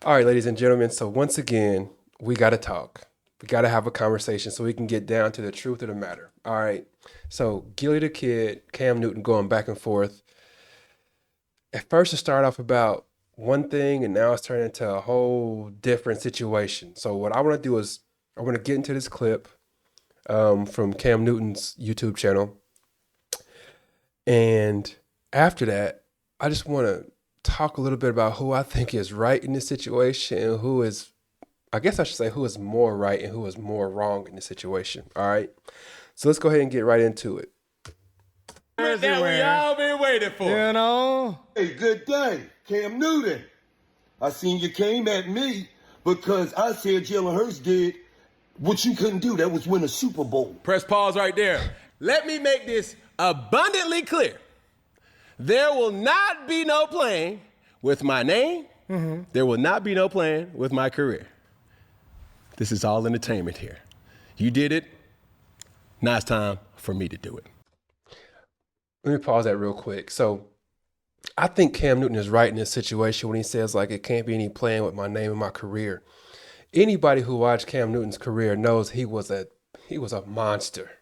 All right, ladies and gentlemen. So once again, we got to talk. We got to have a conversation so we can get down to the truth of the matter. All right. So Gillie the Kid, Cam Newton going back and forth. At first, it started off about one thing, and now it's turning into a whole different situation. So what I want to do is I want to get into this clip from Cam Newton's YouTube channel, and after that, I just want to talk a little bit about who I think is right in this situation and who is, I guess I should say, who is more right and who is more wrong in this situation. All right. So let's go ahead and get right into it. That we all been waiting for. You know? Hey, good day, Cam Newton. I seen you came at me because I said Jalen Hurts did what you couldn't do. That was win a Super Bowl. Press pause right there. Let me make this abundantly clear. There will not be no playing with my name. Mm-hmm. There will not be no playing with my career. This is all entertainment here. You did it. Now it's time for me to do it. Let me pause that real quick. So I think Cam Newton is right in this situation when he says, like, it can't be any playing with my name and my career. Anybody who watched Cam Newton's career knows he was a monster.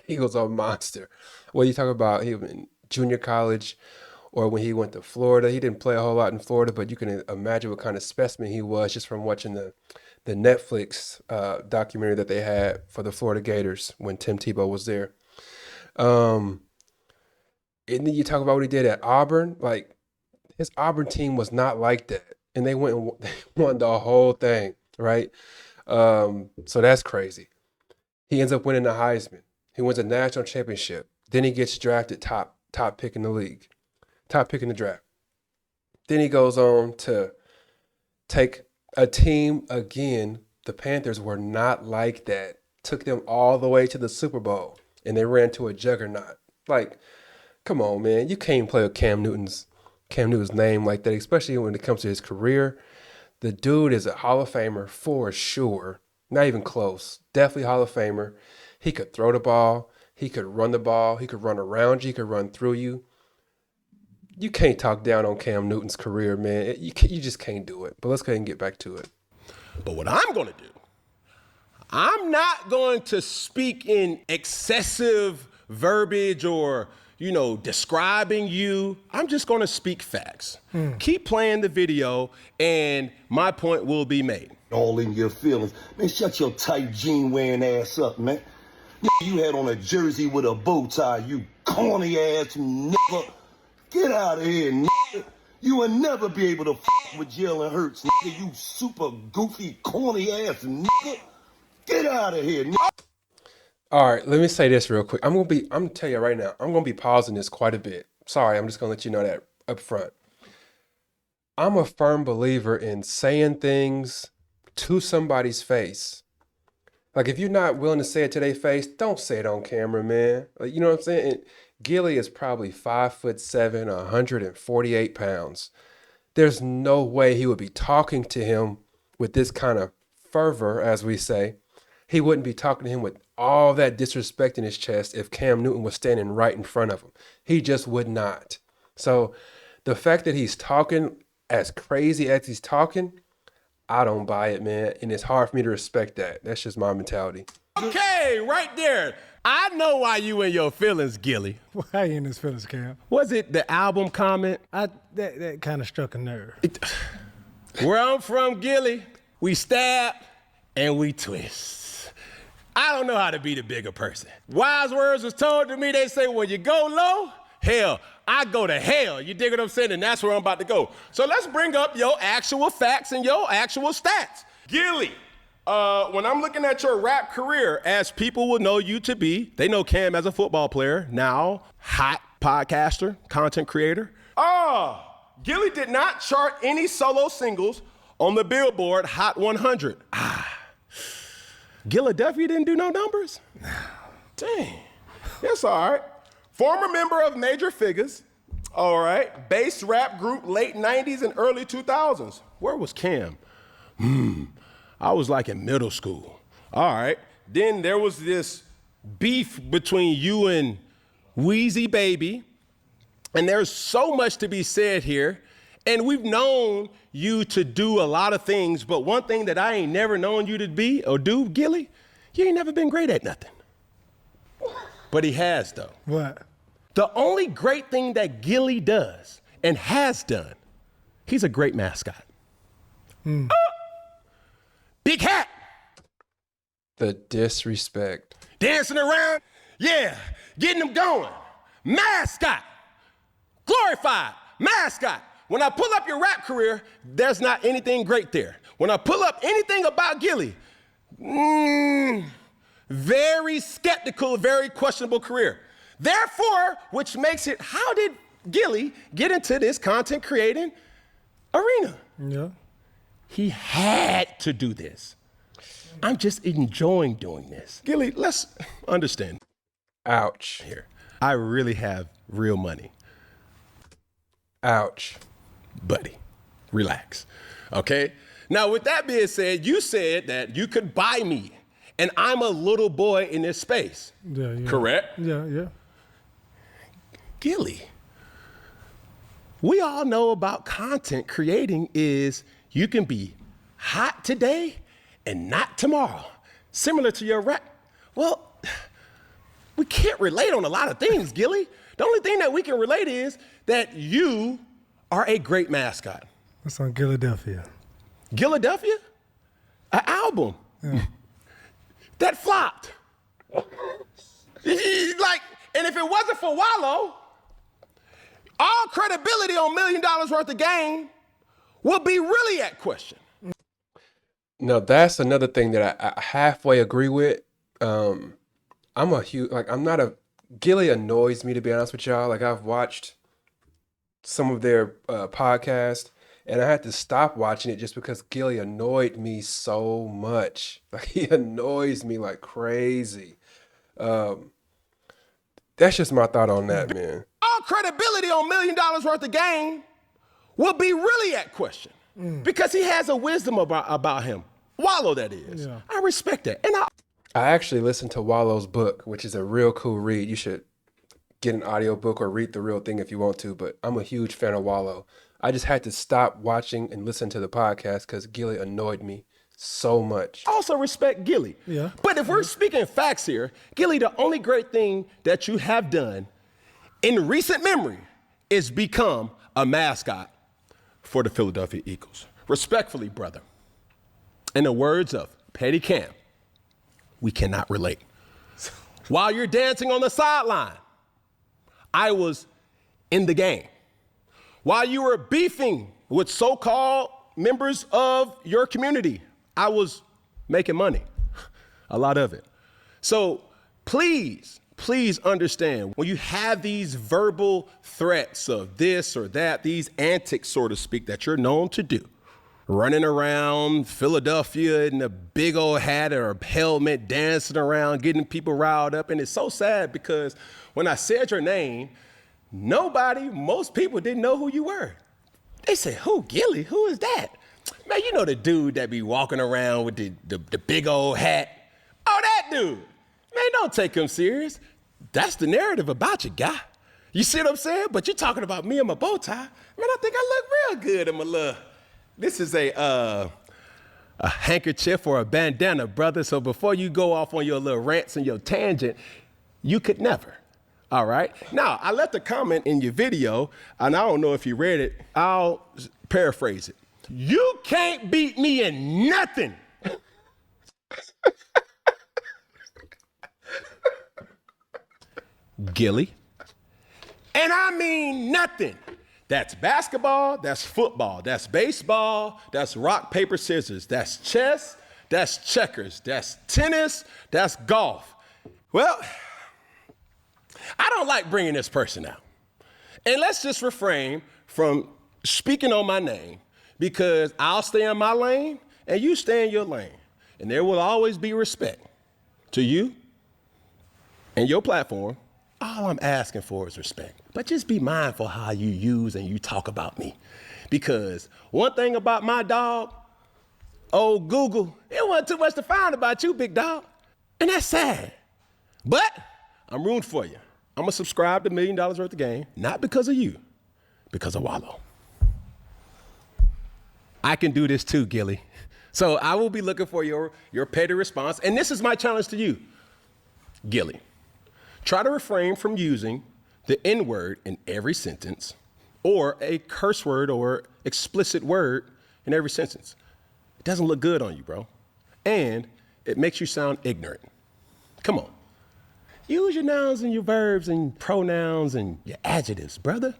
He was a monster. What you talk about, he was in junior college or when he went to Florida. He didn't play a whole lot in Florida, but you can imagine what kind of specimen he was just from watching the Netflix documentary that they had for the Florida Gators when Tim Tebow was there. And then you talk about what he did at Auburn. Like, his Auburn team was not like that. And they went and won the whole thing, right? So that's crazy. He ends up winning the Heisman. He wins a national championship. Then he gets drafted top pick in the league, top pick in the draft. Then he goes on to take a team again. The Panthers were not like that. Took them all the way to the Super Bowl, and they ran to a juggernaut. Like, come on, man. You can't play with Cam Newton's name like that, especially when it comes to his career. The dude is a Hall of Famer for sure. Not even close. Definitely Hall of Famer. He could throw the ball. He could run the ball. He could run around you. He could run through you. You can't talk down on Cam Newton's career, man. You just can't do it. But let's go ahead and get back to it. But what I'm going to do, I'm not going to speak in excessive verbiage or, describing you. I'm just going to speak facts. Keep playing the video, and my point will be made. All in your feelings. Man, shut your tight jean wearing ass up, man. You had on a jersey with a bow tie, you corny ass nigga. Get out of here, nigga. You will never be able to with Jalen Hurts, nigga. You super goofy, corny ass nigga. Get out of here, nigga. All right, let me say this real quick. I'm gonna tell you right now, I'm gonna be pausing this quite a bit. Sorry, I'm just gonna let you know that up front. I'm a firm believer in saying things to somebody's face. Like, if you're not willing to say it to their face, don't say it on camera, man. Like, you know what I'm saying? And Gillie is probably 5'7", 148 pounds. There's no way he would be talking to him with this kind of fervor, as we say. He wouldn't be talking to him with all that disrespect in his chest if Cam Newton was standing right in front of him. He just would not. So the fact that he's talking as crazy as he's talking, I don't buy it, man. And it's hard for me to respect that. That's just my mentality. Okay, right there. I know why you in your feelings, Gillie. Why you in his feelings, Cam? Was it the album comment? That kind of struck a nerve. Where I'm from, Gillie, we stab and we twist. I don't know how to be the bigger person. Wise words was told to me. They say, when you go low, hell, I go to hell. You dig what I'm saying? And that's where I'm about to go. So let's bring up your actual facts and your actual stats. Gillie, when I'm looking at your rap career, as people will know you to be, they know Cam as a football player, now hot podcaster, content creator. Gillie did not chart any solo singles on the Billboard Hot 100. Philadelphia didn't do no numbers? Dang, that's all right. Former member of Major Figures, all right. Bass rap group late 90s and early 2000s. Where was Cam? I was like in middle school. All right. Then there was this beef between you and Wheezy Baby. And there's so much to be said here. And we've known you to do a lot of things, but one thing that I ain't never known you to be or do, Gillie, you ain't never been great at nothing. But he has, though. What? The only great thing that Gillie does and has done, he's a great mascot. Big hat. The disrespect. Dancing around, yeah, getting them going. Mascot. Glorified. Mascot. When I pull up your rap career, there's not anything great there. When I pull up anything about Gillie, very skeptical, very questionable career. Therefore, which makes it, how did Gillie get into this content creating arena? Yeah. He had to do this. I'm just enjoying doing this. Gillie, let's understand Ouch. here. I really have real money. Ouch. Buddy, relax, okay? Now, with that being said, you said that you could buy me, and I'm a little boy in this space, Yeah. correct? Yeah. Gillie, we all know about content creating is you can be hot today and not tomorrow, similar to your rap. Well, we can't relate on a lot of things, Gillie. The only thing that we can relate is that you are a great mascot. That's on Philadelphia. Philadelphia? An album that flopped. Like, and if it wasn't for Wallow, all credibility on $1 million worth of game would be really at question. No, that's another thing that I halfway agree with. I'm not a, Gillie annoys me, to be honest with y'all. Like, I've watched some of their podcasts, and I had to stop watching it just because Gillie annoyed me so much. Like, he annoys me like crazy. That's just my thought on that, man. All credibility on $1 million worth of game will be really at question because he has a wisdom about him. Wallow, that is. Yeah. I respect that. And I actually listened to Wallow's book, which is a real cool read. You should get an audiobook or read the real thing if you want to, but I'm a huge fan of Wallow. I just had to stop watching and listen to the podcast because Gillie annoyed me so much. also respect Gillie. Yeah. But if we're speaking facts here, Gillie, the only great thing that you have done in recent memory is become a mascot for the Philadelphia Eagles. Respectfully, brother, in the words of Petty Cam, we cannot relate. While you're dancing on the sideline, I was in the game. While you were beefing with so-called members of your community, I was making money, a lot of it. So please understand, when you have these verbal threats of this or that, these antics, so to speak, that you're known to do, running around Philadelphia in a big old hat or a helmet, dancing around, getting people riled up. And it's so sad because when I said your name, most people didn't know who you were. They said, who, Gillie? Who is that? Man, you know the dude that be walking around with the big old hat. Oh, that dude. Man, don't take him serious. That's the narrative about you, guy. You see what I'm saying? But you're talking about me and my bow tie. Man, I think I look real good in my little. This is a handkerchief or a bandana, brother. So before you go off on your little rants and your tangent, you could never. All right. Now, I left a comment in your video, and I don't know if you read it. I'll paraphrase it. You can't beat me in nothing. Gillie. And I mean nothing. That's basketball, that's football, that's baseball, that's rock, paper, scissors, that's chess, that's checkers, that's tennis, that's golf. Well, I don't like bringing this person out. And let's just refrain from speaking on my name because I'll stay in my lane and you stay in your lane. And there will always be respect to you and your platform. All I'm asking for is respect. But just be mindful how you use and you talk about me. Because one thing about my dog, old Google, it wasn't too much to find about you, big dog. And that's sad. But I'm rooting for you. I'm going to subscribe to $1 Million Worth of Game, not because of you, because of Wallow. I can do this too, Gillie. So I will be looking for your petty response. And this is my challenge to you, Gillie. Try to refrain from using the N-word in every sentence or a curse word or explicit word in every sentence. It doesn't look good on you, bro. And it makes you sound ignorant. Come on. Use your nouns and your verbs and pronouns and your adjectives, brother.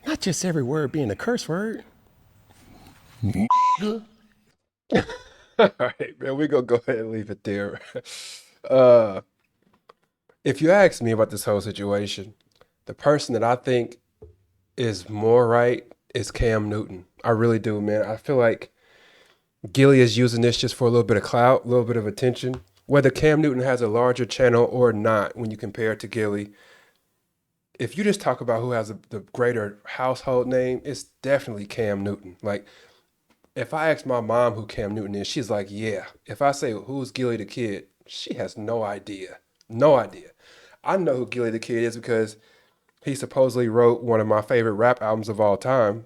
Not just every word being a curse word. All right, man, we're gonna go ahead and leave it there. Uh, if you ask me about this whole situation, the person that I think is more right is Cam Newton. I really do, man. I feel like Gillie is using this just for a little bit of clout, a little bit of attention. Whether Cam Newton has a larger channel or not, when you compare it to Gillie, if you just talk about who has the greater household name, it's definitely Cam Newton. Like, if I ask my mom who Cam Newton is, she's like, yeah. If I say who's Gillie the Kid, she has no idea. No idea. I know who Gillie the Kid is because he supposedly wrote one of my favorite rap albums of all time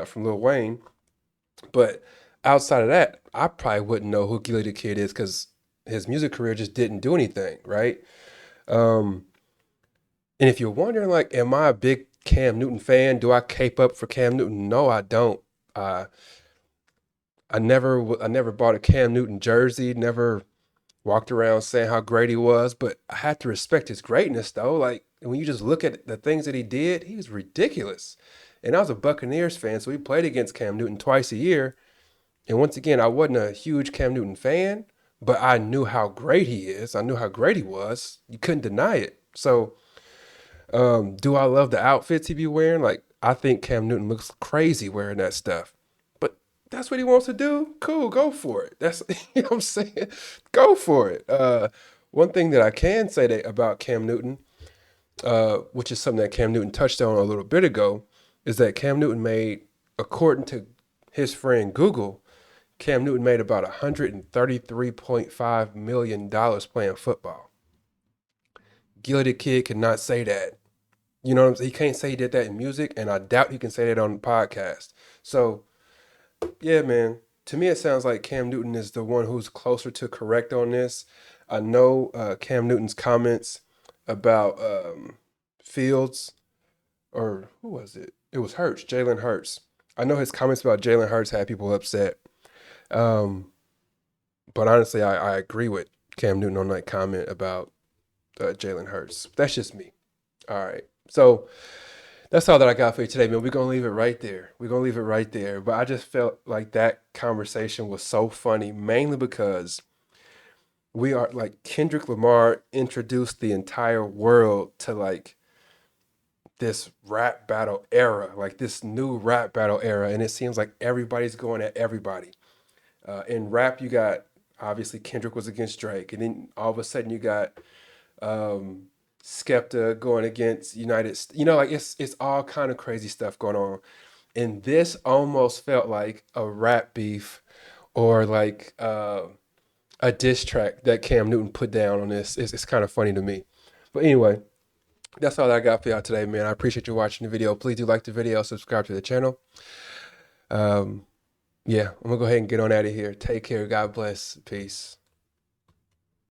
from Lil Wayne. But outside of that, I probably wouldn't know who Gillie the Kid is because his music career just didn't do anything, right? Um, and if you're wondering, like, am I a big Cam Newton fan? Do I cape up for Cam Newton? No, I don't. Uh, I never bought a Cam Newton jersey, never walked around saying how great he was, but I had to respect his greatness though. Like when you just look at the things that he did, he was ridiculous. And I was a Buccaneers fan, so we played against Cam Newton twice a year. And once again, I wasn't a huge Cam Newton fan, but I knew how great he is. I knew how great he was. You couldn't deny it. So, do I love the outfits he be wearing? Like, I think Cam Newton looks crazy wearing that stuff. But that's what he wants to do. Cool, go for it. That's you know what I'm saying. Go for it. One thing that I can say about Cam Newton, which is something that Cam Newton touched on a little bit ago, is that Cam Newton made, according to his friend Google, Cam Newton made about $133.5 million playing football. Gillie the Kid cannot say that. You know what I'm saying? He can't say he did that in music, and I doubt he can say that on the podcast. So, yeah, man. To me, it sounds like Cam Newton is the one who's closer to correct on this. I know Cam Newton's comments about Fields, or who was it? It was Hurts, Jalen Hurts. I know his comments about Jalen Hurts had people upset. Um, but honestly, I agree with Cam Newton on that comment about Jalen Hurts. That's just me. All right. So that's all that I got for you today, man. We're going to leave it right there. We're going to leave it right there. But I just felt like that conversation was so funny, mainly because we are like Kendrick Lamar introduced the entire world to like this rap battle era, like this new rap battle era. And it seems like everybody's going at everybody. In rap, you got obviously Kendrick was against Drake. And then all of a sudden you got Skepta going against United. Like it's all kind of crazy stuff going on. And this almost felt like a rap beef or like a diss track that Cam Newton put down on this. It's kind of funny to me. But anyway, that's all I got for y'all today, man. I appreciate you watching the video. Please do like the video, subscribe to the channel. Yeah, I'm gonna go ahead and get on out of here. Take care. God bless. Peace.